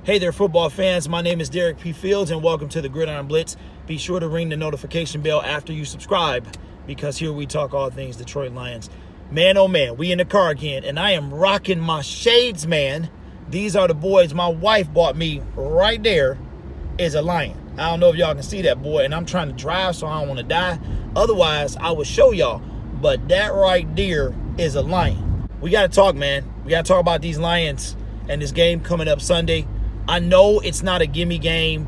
Hey there, football fans. My name is Derek P. Fields, and welcome to the Gridiron Blitz. Be sure to ring the notification bell after you subscribe, because here we talk all things Detroit Lions. Man, oh man, we in the car again, and I am rocking my shades, man. These are the boys my wife bought me. Right there is a lion. I don't know if y'all can see that, boy, and I'm trying to drive, so I don't want to die. Otherwise, I would show y'all, but that right there is a lion. We got to talk, man. We got to talk about these Lions and this game coming up Sunday. I know it's not a gimme game,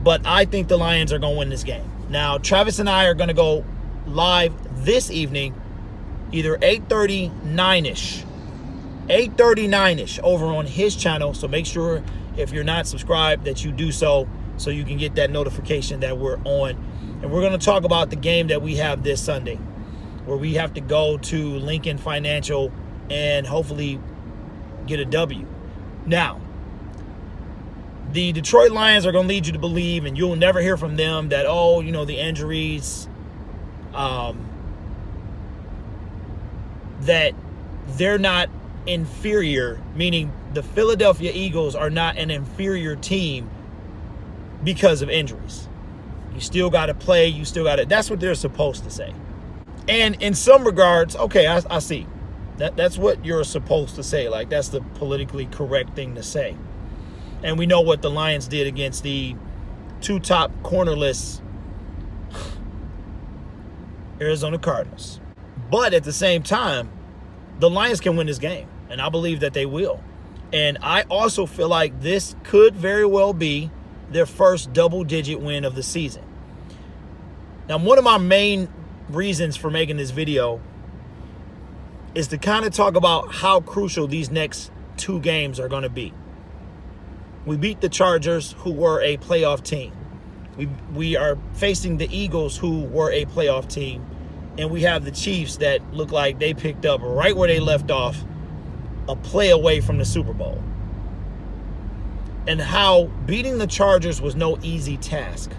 but I think the Lions are going to win this game. Now, Travis and I are going to go live this evening, either 8:30, 9-ish. 8:30, 9-ish over on his channel. So make sure if you're not subscribed that you do so you can get that notification that we're on. And we're going to talk about the game that we have this Sunday, where we have to go to Lincoln Financial and hopefully get a W. Now, the Detroit Lions are going to lead you to believe, and you'll never hear from them, that, oh, you know, the injuries, that they're not inferior, meaning the Philadelphia Eagles are not an inferior team because of injuries. You still got to play. You still got to. That's what they're supposed to say. And in some regards, okay, I see. That's what you're supposed to say. Like, that's the politically correct thing to say. And we know what the Lions did against the two top cornerless Arizona Cardinals. But at the same time, the Lions can win this game, and I believe that they will. And I also feel like this could very well be their first double-digit win of the season. Now, one of my main reasons for making this video is to kind of talk about how crucial these next two games are going to be. We beat the Chargers, who were a playoff team. We are facing the Eagles, who were a playoff team. And we have the Chiefs that look like they picked up right where they left off, a play away from the Super Bowl. And how beating the Chargers was no easy task.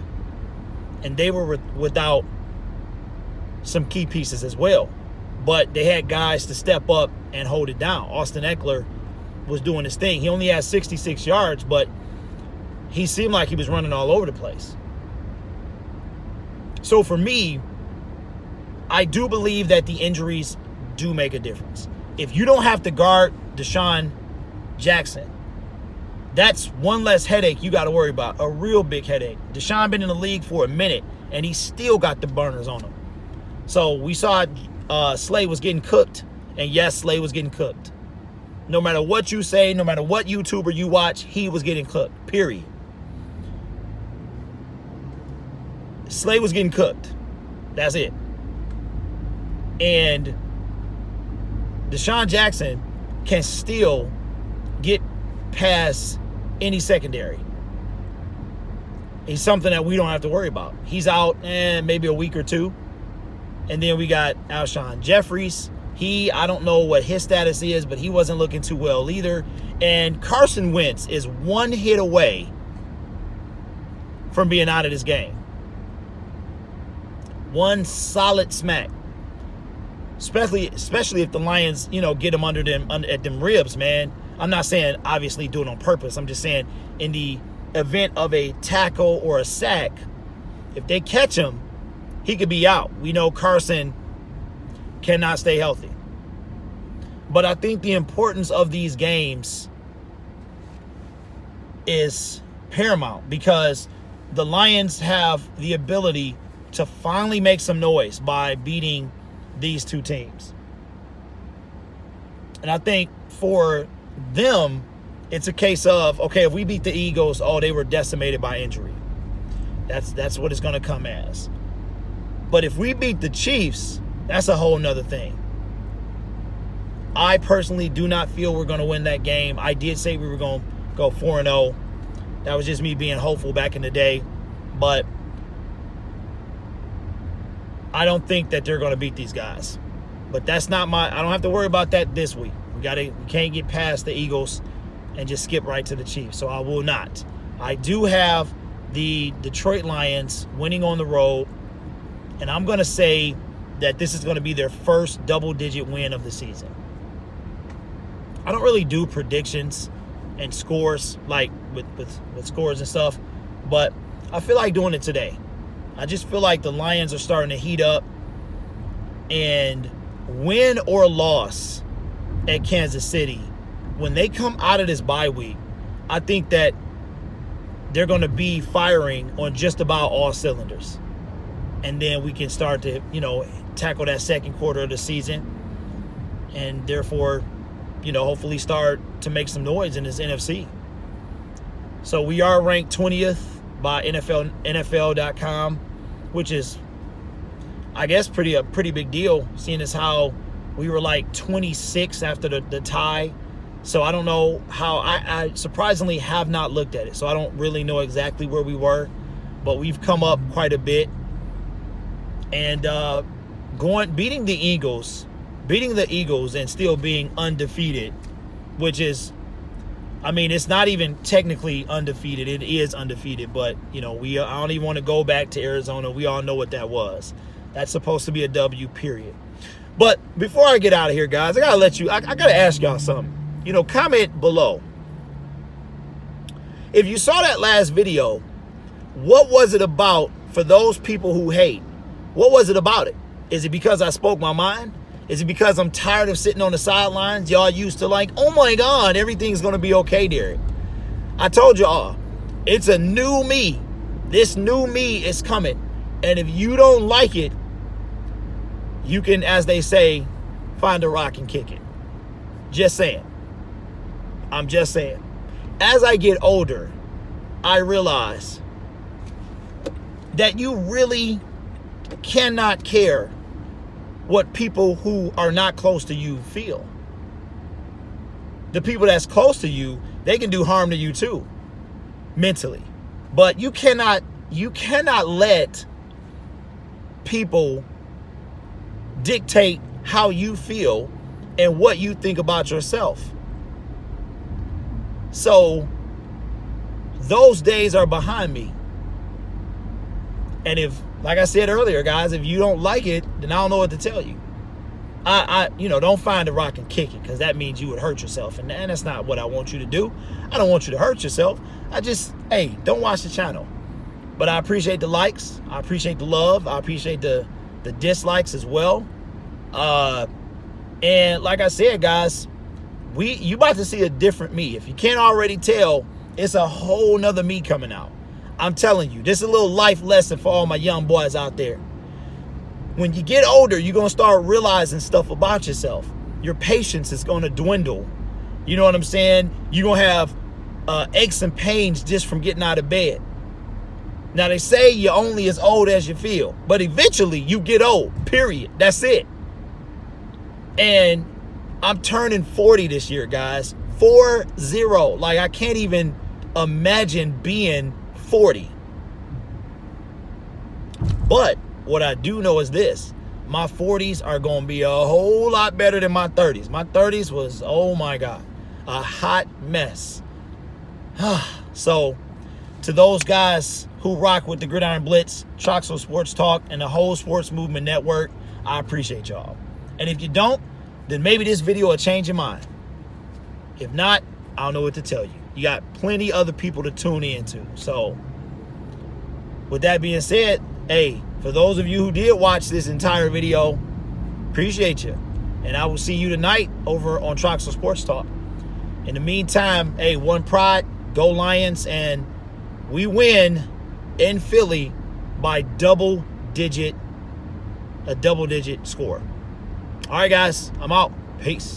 And they were without some key pieces as well. But they had guys to step up and hold it down. Austin Eckler was doing his thing. He only had 66 yards, but he seemed like he was running all over the place. So for me, I do believe that the injuries do make a difference. If you don't have to guard Deshaun Jackson, that's one less headache you got to worry about, a real big headache. Deshaun been in the league for a minute, and he still got the burners on him. So we saw Slay was getting cooked, and yes, Slay was getting cooked. No matter what you say, no matter what YouTuber you watch, he was getting cooked, period. Slay was getting cooked. That's it. And Deshaun Jackson can still get past any secondary. He's something that we don't have to worry about. He's out maybe a week or two. And then we got Alshon Jeffries. I don't know what his status is, but he wasn't looking too well either. And Carson Wentz is one hit away from being out of this game. One solid smack. Especially if the Lions, get him at them ribs, man. I'm not saying obviously do it on purpose. I'm just saying in the event of a tackle or a sack, if they catch him, he could be out. We know Carson cannot stay healthy. But I think the importance of these games is paramount, because the Lions have the ability to finally make some noise by beating these two teams. And I think for them, it's a case of, okay, if we beat the Eagles, they were decimated by injury. That's what it's going to come as. But if we beat the Chiefs, that's a whole nother thing. I personally do not feel we're going to win that game. I did say we were going to go 4-0. That was just me being hopeful back in the day. But I don't think that they're going to beat these guys. But that's not I don't have to worry about that this week. We can't get past the Eagles and just skip right to the Chiefs. So I will not. I do have the Detroit Lions winning on the road. And I'm going to say that this is going to be their first double-digit win of the season. I don't really do predictions and scores, like with scores and stuff. But I feel like doing it today. I just feel like the Lions are starting to heat up, and win or loss at Kansas City, when they come out of this bye week, I think that they're going to be firing on just about all cylinders. And then we can start to, tackle that second quarter of the season, and therefore, hopefully start to make some noise in this NFC. So we are ranked 20th by NFL.com, which is, I guess, a pretty big deal, seeing as how we were like 26 after the tie. So I don't know how, I surprisingly have not looked at it. So I don't really know exactly where we were, but we've come up quite a bit. And beating the Eagles and still being undefeated, which is, it's not even technically undefeated. It is undefeated, but I don't even want to go back to Arizona. We all know what that was. That's supposed to be a W, period. But before I get out of here, guys, I gotta ask y'all something. Comment below. If you saw that last video, what was it about for those people who hate? What was it about it? Is it because I spoke my mind? Is it because I'm tired of sitting on the sidelines? Y'all used to like, oh my God, everything's going to be okay, Derek. I told y'all, it's a new me. This new me is coming. And if you don't like it, you can, as they say, find a rock and kick it. Just saying. I'm just saying. As I get older, I realize that you really cannot care what people who are not close to you feel. The people that's close to you, they can do harm to you too, mentally. But you cannot let people dictate how you feel and what you think about yourself. So those days are behind me. And if, like I said earlier, guys, if you don't like it, then I don't know what to tell you. Don't find a rock and kick it, because that means you would hurt yourself. And that's not what I want you to do. I don't want you to hurt yourself. Don't watch the channel. But I appreciate the likes. I appreciate the love. I appreciate the dislikes as well. And like I said, guys, you about to see a different me. If you can't already tell, it's a whole nother me coming out. I'm telling you, this is a little life lesson for all my young boys out there. When you get older, you're going to start realizing stuff about yourself. Your patience is going to dwindle. You know what I'm saying? You're going to have aches and pains just from getting out of bed. Now, they say you're only as old as you feel, but eventually you get old, period. That's it. And I'm turning 40 this year, guys. 40. Like, I can't even imagine being 40. But what I do know is this: my 40s are going to be a whole lot better than my 30s. My 30s was, oh my God, a hot mess. So to those guys who rock with the Gridiron Blitz, Troxel Sports Talk, and the whole Sports Movement Network, I appreciate y'all. And if you don't, then maybe this video will change your mind. If not, I don't know what to tell you. You got plenty other people to tune into. So with that being said, hey, for those of you who did watch this entire video, appreciate you. And I will see you tonight over on Troxel Sports Talk. In the meantime, hey, one pride, go Lions, and we win in Philly by a double-digit score. All right, guys, I'm out. Peace.